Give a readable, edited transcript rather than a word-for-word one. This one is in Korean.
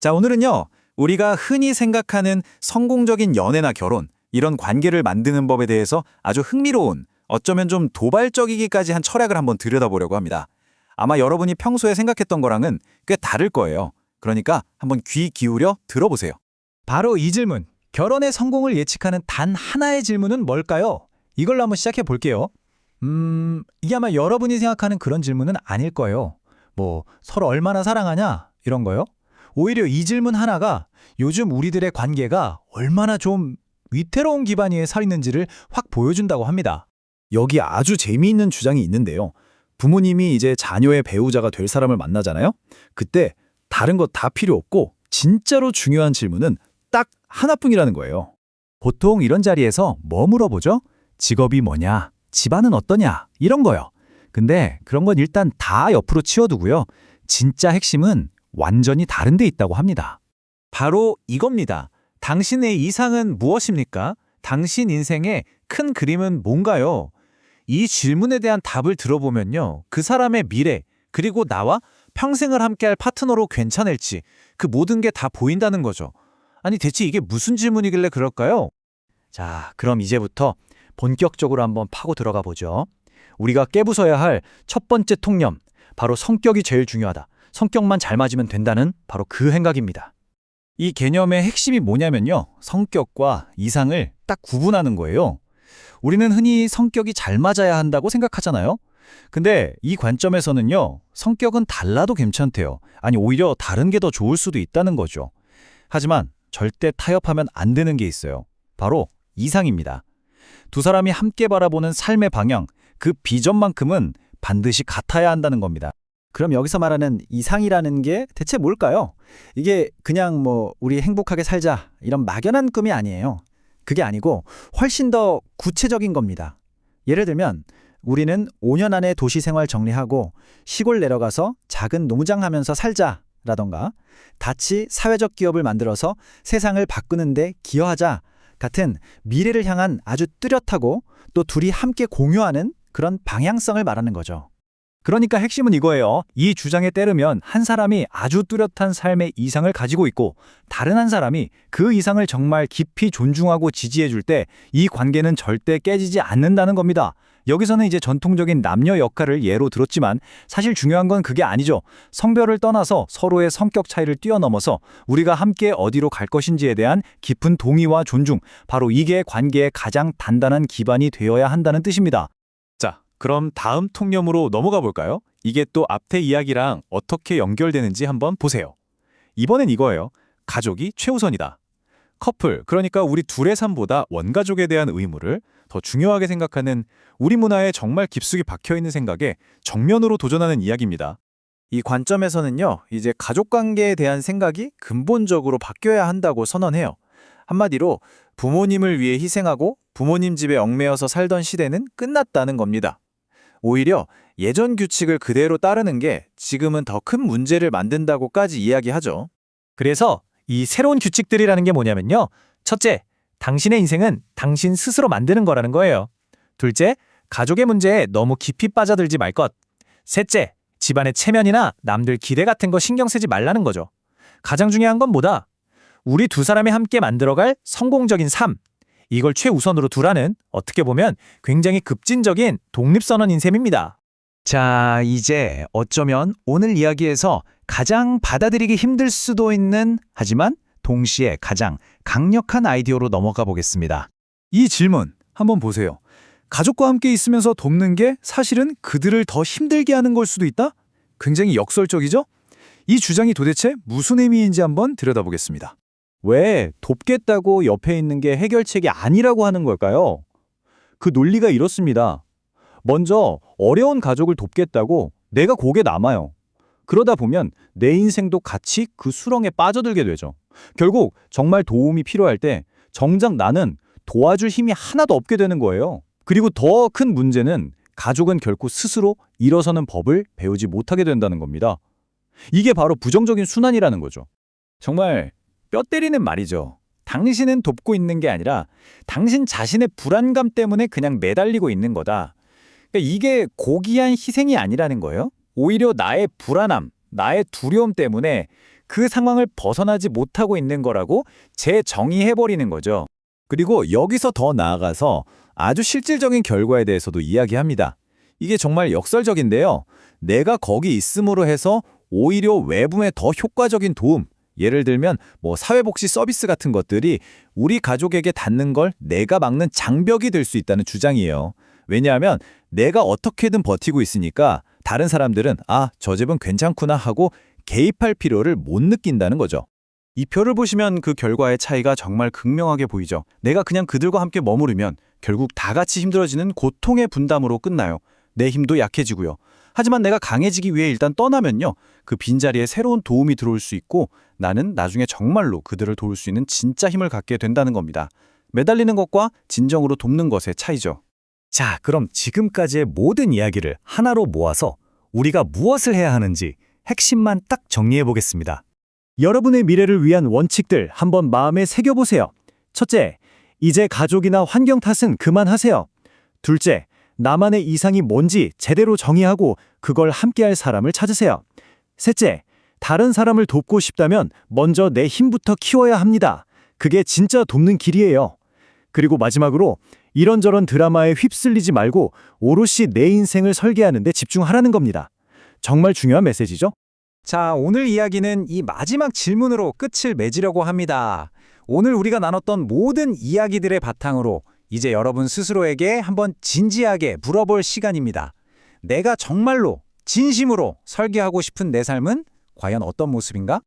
자, 오늘은요, 우리가 흔히 생각하는 성공적인 연애나 결혼, 이런 관계를 만드는 법에 대해서 아주 흥미로운, 어쩌면 좀 도발적이기까지 한 철학을 한번 들여다보려고 합니다. 아마 여러분이 평소에 생각했던 거랑은 꽤 다를 거예요. 그러니까 한번 귀 기울여 들어보세요. 바로 이 질문. 결혼의 성공을 예측하는 단 하나의 질문은 뭘까요? 이걸로 한번 시작해 볼게요. 이게 아마 여러분이 생각하는 그런 질문은 아닐 거예요. 뭐 서로 얼마나 사랑하냐 이런 거요. 오히려 이 질문 하나가 요즘 우리들의 관계가 얼마나 좀 위태로운 기반 위에 서 있는지를 확 보여준다고 합니다. 여기 아주 재미있는 주장이 있는데요. 부모님이 이제 자녀의 배우자가 될 사람을 만나잖아요. 그때 다른 거 다 필요 없고 진짜로 중요한 질문은 딱 하나뿐이라는 거예요. 보통 이런 자리에서 뭐 물어보죠? 직업이 뭐냐? 집안은 어떠냐? 이런 거요. 근데 그런 건 일단 다 옆으로 치워두고요. 진짜 핵심은 완전히 다른 데 있다고 합니다. 바로 이겁니다. 당신의 이상은 무엇입니까? 당신 인생의 큰 그림은 뭔가요? 이 질문에 대한 답을 들어보면요. 그 사람의 미래, 그리고 나와 평생을 함께할 파트너로 괜찮을지 그 모든 게 다 보인다는 거죠. 아니 대체 이게 무슨 질문이길래 그럴까요? 자, 그럼 이제부터 본격적으로 한번 파고 들어가 보죠. 우리가 깨부숴야 할 첫 번째 통념, 바로 성격이 제일 중요하다. 성격만 잘 맞으면 된다는 바로 그 생각입니다. 이 개념의 핵심이 뭐냐면요. 성격과 이상을 딱 구분하는 거예요. 우리는 흔히 성격이 잘 맞아야 한다고 생각하잖아요. 근데 이 관점에서는요. 성격은 달라도 괜찮대요. 아니 오히려 다른 게 더 좋을 수도 있다는 거죠. 하지만 절대 타협하면 안 되는 게 있어요. 바로 이상입니다. 두 사람이 함께 바라보는 삶의 방향, 그 비전만큼은 반드시 같아야 한다는 겁니다. 그럼 여기서 말하는 이상이라는 게 대체 뭘까요? 이게 그냥 뭐 우리 행복하게 살자 이런 막연한 꿈이 아니에요. 그게 아니고 훨씬 더 구체적인 겁니다. 예를 들면 우리는 5년 안에 도시 생활 정리하고 시골 내려가서 작은 농장 하면서 살자라던가 같이 사회적 기업을 만들어서 세상을 바꾸는데 기여하자 같은 미래를 향한 아주 뚜렷하고 또 둘이 함께 공유하는 그런 방향성을 말하는 거죠. 그러니까 핵심은 이거예요. 이 주장에 따르면 한 사람이 아주 뚜렷한 삶의 이상을 가지고 있고 다른 한 사람이 그 이상을 정말 깊이 존중하고 지지해 줄 때 이 관계는 절대 깨지지 않는다는 겁니다. 여기서는 이제 전통적인 남녀 역할을 예로 들었지만 사실 중요한 건 그게 아니죠. 성별을 떠나서 서로의 성격 차이를 뛰어넘어서 우리가 함께 어디로 갈 것인지에 대한 깊은 동의와 존중, 바로 이게 관계의 가장 단단한 기반이 되어야 한다는 뜻입니다. 자, 그럼 다음 통념으로 넘어가 볼까요? 이게 또 앞의 이야기랑 어떻게 연결되는지 한번 보세요. 이번엔 이거예요. 가족이 최우선이다. 커플, 그러니까 우리 둘의 삶보다 원가족에 대한 의무를 더 중요하게 생각하는 우리 문화에 정말 깊숙이 박혀있는 생각에 정면으로 도전하는 이야기입니다. 이 관점에서는요, 이제 가족관계에 대한 생각이 근본적으로 바뀌어야 한다고 선언해요. 한마디로 부모님을 위해 희생하고 부모님 집에 얽매여서 살던 시대는 끝났다는 겁니다. 오히려 예전 규칙을 그대로 따르는 게 지금은 더 큰 문제를 만든다고까지 이야기하죠. 그래서 이 새로운 규칙들이라는 게 뭐냐면요. 첫째, 당신의 인생은 당신 스스로 만드는 거라는 거예요. 둘째, 가족의 문제에 너무 깊이 빠져들지 말 것. 셋째, 집안의 체면이나 남들 기대 같은 거 신경 쓰지 말라는 거죠. 가장 중요한 건 뭐다? 우리 두 사람이 함께 만들어갈 성공적인 삶. 이걸 최우선으로 두라는 어떻게 보면 굉장히 급진적인 독립선언인 셈입니다. 자, 이제 어쩌면 오늘 이야기에서 가장 받아들이기 힘들 수도 있는 하지만 동시에 가장 강력한 아이디어로 넘어가 보겠습니다. 이 질문 한번 보세요. 가족과 함께 있으면서 돕는 게 사실은 그들을 더 힘들게 하는 걸 수도 있다? 굉장히 역설적이죠? 이 주장이 도대체 무슨 의미인지 한번 들여다보겠습니다. 왜 돕겠다고 옆에 있는 게 해결책이 아니라고 하는 걸까요? 그 논리가 이렇습니다. 먼저 어려운 가족을 돕겠다고 내가 곡에 남아요. 그러다 보면 내 인생도 같이 그 수렁에 빠져들게 되죠. 결국 정말 도움이 필요할 때 정작 나는 도와줄 힘이 하나도 없게 되는 거예요. 그리고 더 큰 문제는 가족은 결코 스스로 일어서는 법을 배우지 못하게 된다는 겁니다. 이게 바로 부정적인 순환이라는 거죠. 정말 뼈 때리는 말이죠. 당신은 돕고 있는 게 아니라 당신 자신의 불안감 때문에 그냥 매달리고 있는 거다. 그러니까 이게 고귀한 희생이 아니라는 거예요. 오히려 나의 불안함, 나의 두려움 때문에 그 상황을 벗어나지 못하고 있는 거라고 재정의해버리는 거죠. 그리고 여기서 더 나아가서 아주 실질적인 결과에 대해서도 이야기합니다. 이게 정말 역설적인데요. 내가 거기 있음으로 해서 오히려 외부에 더 효과적인 도움, 예를 들면 사회복지 서비스 같은 것들이 우리 가족에게 닿는 걸 내가 막는 장벽이 될 수 있다는 주장이에요. 왜냐하면 내가 어떻게든 버티고 있으니까 다른 사람들은 저 집은 괜찮구나 하고 개입할 필요를 못 느낀다는 거죠. 이 표를 보시면 그 결과의 차이가 정말 극명하게 보이죠. 내가 그냥 그들과 함께 머무르면 결국 다 같이 힘들어지는 고통의 분담으로 끝나요. 내 힘도 약해지고요. 하지만 내가 강해지기 위해 일단 떠나면요. 그 빈자리에 새로운 도움이 들어올 수 있고 나는 나중에 정말로 그들을 도울 수 있는 진짜 힘을 갖게 된다는 겁니다. 매달리는 것과 진정으로 돕는 것의 차이죠. 자, 그럼 지금까지의 모든 이야기를 하나로 모아서 우리가 무엇을 해야 하는지 핵심만 딱 정리해 보겠습니다. 여러분의 미래를 위한 원칙들 한번 마음에 새겨보세요. 첫째, 이제 가족이나 환경 탓은 그만하세요. 둘째, 나만의 이상이 뭔지 제대로 정의하고 그걸 함께할 사람을 찾으세요. 셋째, 다른 사람을 돕고 싶다면 먼저 내 힘부터 키워야 합니다. 그게 진짜 돕는 길이에요. 그리고 마지막으로 이런저런 드라마에 휩쓸리지 말고 오롯이 내 인생을 설계하는 데 집중하라는 겁니다. 정말 중요한 메시지죠? 자, 오늘 이야기는 이 마지막 질문으로 끝을 맺으려고 합니다. 오늘 우리가 나눴던 모든 이야기들의 바탕으로 이제 여러분 스스로에게 한번 진지하게 물어볼 시간입니다. 내가 정말로 진심으로 설계하고 싶은 내 삶은 과연 어떤 모습인가?